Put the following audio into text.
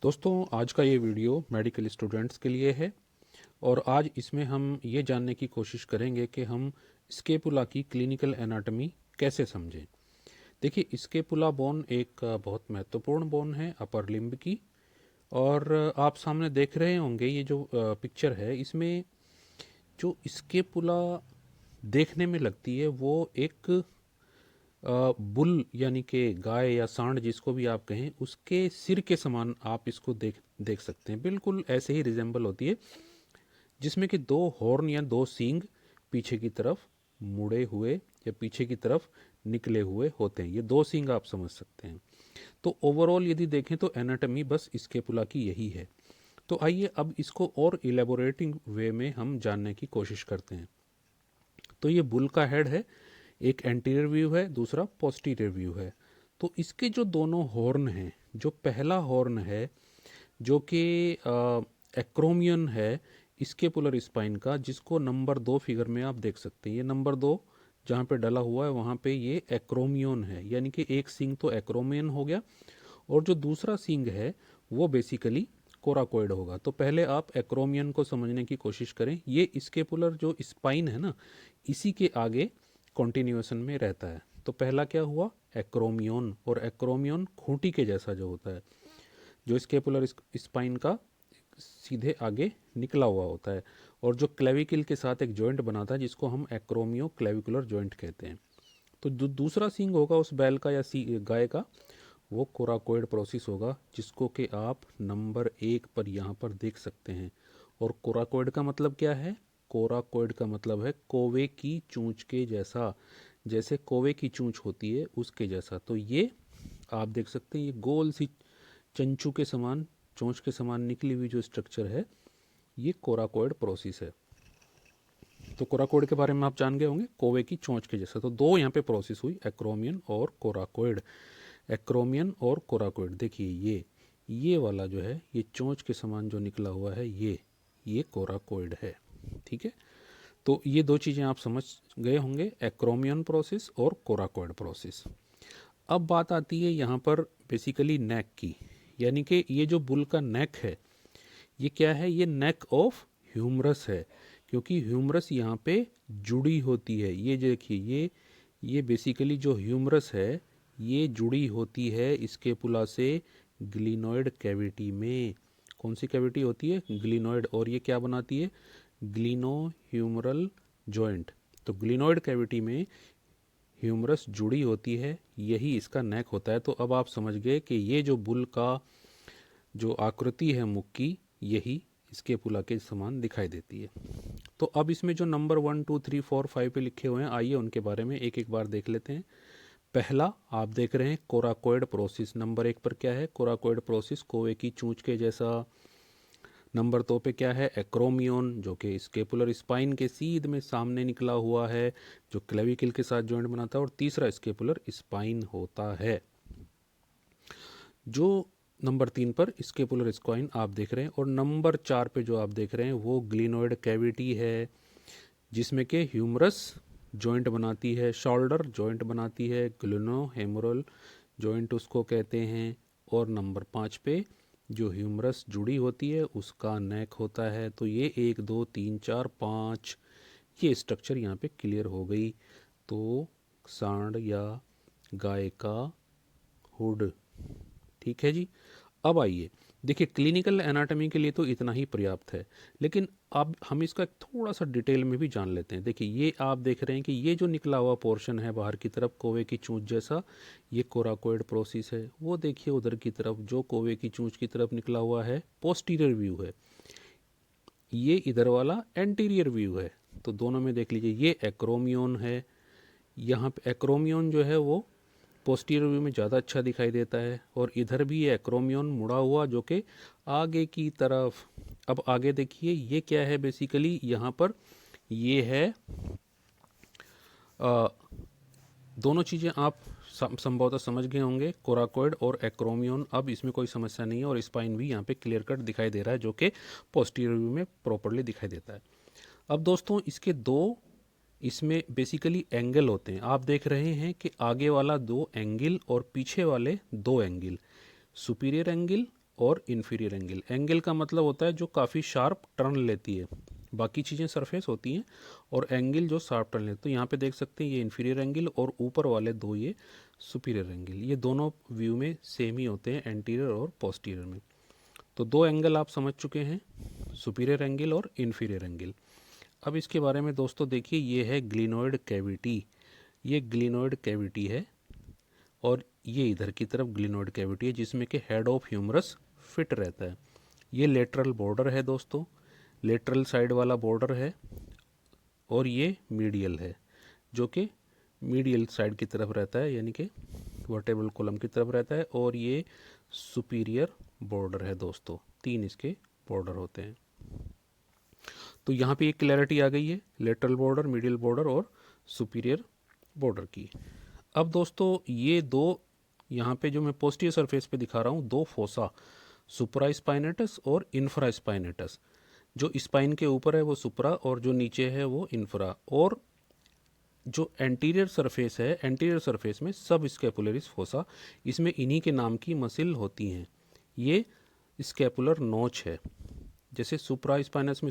दोस्तों, आज का ये वीडियो मेडिकल स्टूडेंट्स के लिए है और आज इसमें हम ये जानने की कोशिश करेंगे कि हम स्केपुला की क्लिनिकल एनाटॉमी कैसे समझें। देखिए, स्केपुला बोन एक बहुत महत्वपूर्ण बोन है अपर लिम्ब की। और आप सामने देख रहे होंगे ये जो पिक्चर है, इसमें जो स्केपुला देखने में लगती है वो एक बुल यानी कि गाय या सांड जिसको भी आप कहें, उसके सिर के समान आप इसको देख देख सकते हैं। बिल्कुल ऐसे ही रिजेंबल होती है, जिसमें कि दो हॉर्न या दो सींग पीछे की तरफ मुड़े हुए या पीछे की तरफ निकले हुए होते हैं। ये दो सींग आप समझ सकते हैं। तो ओवरऑल यदि देखें तो एनाटॉमी बस स्केपुला की यही है। तो आइए अब इसको और इलेबोरेटिंग वे में हम जानने की कोशिश करते हैं। तो ये बुल का हेड है, एक एंटीरियर व्यू है, दूसरा पोस्टीरियर व्यू है। तो इसके जो दोनों हॉर्न हैं, जो पहला हॉर्न है जो कि एक्रोमियन है स्केपुलर स्पाइन का, जिसको नंबर 2 फिगर में आप देख सकते हैं। ये नंबर 2 जहाँ पे डला हुआ है वहाँ पे ये एक्रोमियन है, यानी कि एक सींग तो एक्रोमियन हो गया और जो दूसरा सींग है वो बेसिकली कोराकोइड होगा। तो पहले आप एक्रोमियन को समझने की कोशिश करें। ये स्केपुलर जो स्पाइन है ना, इसी के आगे कॉन्टिन्यूएशन में रहता है। तो पहला क्या हुआ, एक्रोमियन। और एक्रोमियन खूंटी के जैसा जो होता है, जो स्केपुलर स्पाइन का सीधे आगे निकला हुआ होता है और जो क्लेविकल के साथ एक जॉइंट बनाता है, जिसको हम एक्रोमियो क्लेविकुलर जॉइंट कहते हैं। तो जो दूसरा सींग होगा उस बैल का या गाय का, वो कोराकोइड प्रोसेस होगा, जिसको कि आप नंबर 1 पर यहाँ पर देख सकते हैं। और कोराकोइड का मतलब क्या है? कोराकोइड का मतलब है कोवे की चूंच के जैसा, जैसे कोवे की चूंच होती है उसके जैसा। तो ये आप देख सकते हैं, ये गोल सी चंचू के समान, चोंच के समान निकली हुई जो स्ट्रक्चर है, ये कोराकोइड प्रोसेस है। तो कोराकोइड के बारे में आप जान गए होंगे, कोवे की चोंच के जैसा। तो दो यहाँ पे प्रोसेस हुई, एक्रोमियन और कोराकोइड। एक्रोमियन और कोराकोइड। देखिए ये वाला जो है, ये चोंच के समान जो निकला हुआ है, ये कोराकोइड है। ठीक है, तो ये दो चीज़ें आप समझ गए होंगे, एक्रोमियन प्रोसेस और कोराकोइड प्रोसेस। अब बात आती है यहाँ पर बेसिकली नेक की, यानी कि ये जो बुल का नेक है, ये क्या है? ये नेक ऑफ ह्यूमरस है, क्योंकि ह्यूमरस यहाँ पे जुड़ी होती है। ये देखिए, ये बेसिकली जो ह्यूमरस है, ये जुड़ी होती है स्केपुला से ग्लिनोइड कैविटी में। कौन सी कैविटी होती है? ग्लिनोइड। और ये क्या बनाती है? ग्लिनो ह्यूमरल जॉइंट। तो ग्लिनोइड कैविटी में ह्यूमरस जुड़ी होती है, यही इसका नेक होता है। तो अब आप समझ गए कि ये जो बुल का जो आकृति है मुख की, यही स्केपुला के समान दिखाई देती है। तो अब इसमें जो नंबर 1 2 3 4 5 पे लिखे हुए हैं, आइए उनके बारे में एक एक बार देख लेते हैं। पहला आप देख रहे हैं कोराकोइड प्रोसेस। नंबर 1 पर क्या है? कोराकोइड प्रोसेस, कोवे की चूंच के जैसा। नंबर 2 पे क्या है? एक्रोमियन, जो कि स्केपुलर स्पाइन के सीध में सामने निकला हुआ है, जो क्लेविकल के साथ जॉइंट बनाता है। और तीसरा स्केपुलर स्पाइन होता है। जो नंबर 3 पर स्केपुलर स्पाइन आप देख रहे हैं। और नंबर 4 पे जो आप देख रहे हैं वो ग्लिनोइड कैविटी है, जिसमें के ह्यूमरस जॉइंट बनाती है, शोल्डर जॉइंट बनाती है, ग्लिनो हेमोरल जॉइंट उसको कहते हैं। और नंबर 5 पे जो ह्यूमरस जुड़ी होती है उसका नेक होता है। तो ये 1 2 3 4 5 ये स्ट्रक्चर यहाँ पे क्लियर हो गई। तो सांड या गाय का हुड। ठीक है जी। अब आइए देखिए, क्लिनिकल एनाटॉमी के लिए तो इतना ही पर्याप्त है, लेकिन अब हम इसका थोड़ा सा डिटेल में भी जान लेते हैं। देखिए, ये आप देख रहे हैं कि ये जो निकला हुआ पोर्शन है बाहर की तरफ कोवे की चूंच जैसा, ये कोराकोइड प्रोसेस है। वो देखिए उधर की तरफ जो कोवे की चूंच की तरफ निकला हुआ है, पोस्टीरियर व्यू है। ये इधर वाला एंटीरियर व्यू है। तो दोनों में देख लीजिए, ये एक्रोमियन है। यहाँ पे एक्रोमियन जो है वो पोस्टीरियर व्यू में ज़्यादा अच्छा दिखाई देता है। और इधर भी ये एक्रोमियन मुड़ा हुआ, जो कि आगे की तरफ। अब आगे देखिए, ये क्या है? बेसिकली यहाँ पर ये है दोनों चीज़ें आप संभवतः समझ गए होंगे, कोराकोइड और एक्रोमियन। अब इसमें कोई समस्या नहीं है। और स्पाइन भी यहाँ पे क्लियर कट दिखाई दे रहा है, जो कि पोस्टीरियर व्यू में प्रॉपरली दिखाई देता है। अब दोस्तों, इसके दो इसमें बेसिकली एंगल होते हैं। आप देख रहे हैं कि आगे वाला 2 एंगल और पीछे वाले 2 एंगल, सुपीरियर एंगल और इन्फीरियर एंगल। एंगल का मतलब होता है जो काफ़ी शार्प टर्न लेती है, बाकी चीज़ें सरफेस होती हैं और एंगल जो शार्प टर्न लेती है। तो यहाँ पे देख सकते हैं ये इन्फीरियर एंगल और ऊपर वाले दो ये सुपीरियर एंगल, ये दोनों व्यू में सेम ही होते हैं, एंटीरियर और पोस्टीरियर में। तो दो एंगल आप समझ चुके हैं, सुपीरियर एंगल और इन्फीरियर एंगल। अब इसके बारे में दोस्तों देखिए, ये है ग्लिनोइड कैविटी, ये ग्लिनोइड कैविटी है और ये इधर की तरफ ग्लिनोइड कैविटी है जिसमें कि हेड ऑफ ह्यूमरस फिट रहता है। ये लेटरल बॉर्डर है दोस्तों, लेटरल साइड वाला बॉर्डर है और ये मीडियल है जो कि मीडियल साइड की तरफ रहता है, यानी कि वर्टेब्रल कॉलम की तरफ रहता है। और ये सुपीरियर बॉर्डर है दोस्तों, तीन इसके बॉर्डर होते हैं। तो यहाँ पे एक क्लैरिटी आ गई है लेटरल बॉर्डर, मीडियल बॉर्डर और सुपीरियर बॉर्डर की। अब दोस्तों ये दो यहाँ पे जो मैं पोस्टीरियर सरफेस पे दिखा रहा हूँ, दो फोसा, सुप्रा स्पाइनेटस और इंफ्रा स्पाइनेटस। जो स्पाइन के ऊपर है वो सुप्रा और जो नीचे है वो इंफ्रा। और जो एंटीरियर सरफेस है, एंटीरियर सरफेस में सब स्कैपुलरिस फोसा, इसमें इन्हीं के नाम की मसिल होती हैं। ये स्कैपुलर नोच है, जैसे सुप्रा स्पाइनस में